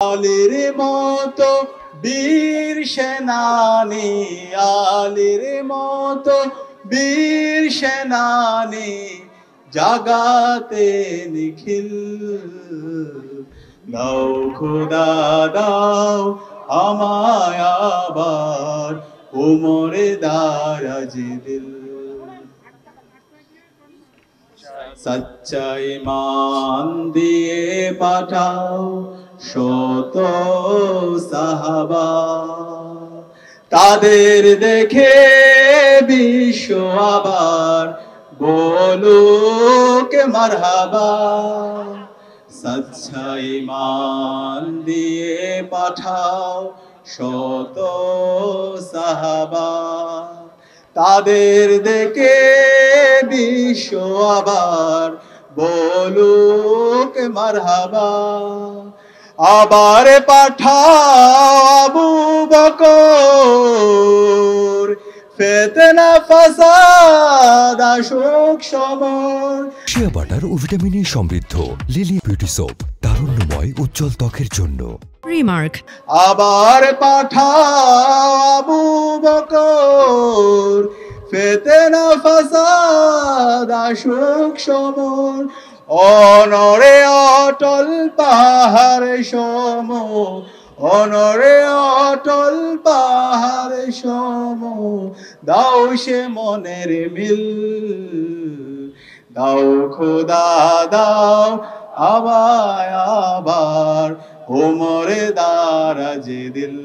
আলীর মতো বীর সেনানী, আলীর মতো বীর সেনানী, জাগাতে নিখিল। দাও খোদা দাও আমায় আবার উমরে দারাজ দিল। সচ্চা ঈমান দিয়ে পাঠাও শত সাহাবা, তাদের দেখে বিশ্ব আবার বলুক মারহাবা। সচ্চা ঈমান দিয়ে পাঠাও শত সাহাবা, তাদের দেখে বিশ্ব আবার বলুক মারহাবা। আবার পাঠাও আবু বকর, ফিতনা ফাসাদ আসুক সমর। শিয়া বাটার ও ভিটামিনে সমৃদ্ধ লিলি বিউটি সোপ, তারুণ্যময় উজ্জ্বল ত্বকের জন্য। রিমার্ক। আবার পাঠাও আবু বকর, ফিতনা ফাসাদ আসুক সমর। অনরে অটল পাহাড় সম, অনরে অটল পাহাড় সম, দাও সে মনের মিল। দাও খোদা দাও আমায় আবার উমরে দারাজ দিল।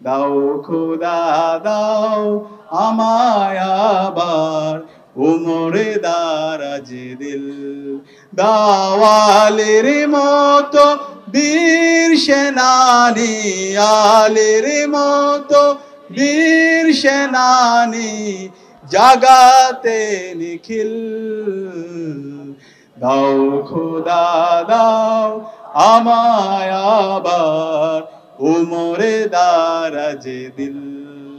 দাও খোদা দাও আমায় আবার উমরে দারাজ দিল। দাও আলীর মতো বীর সেনানী, আলীর মতো বীর সেনানী, জাগাতে নিখিল। দাও খোদা দাও আমায় আবার উমরে দারাজ দিল।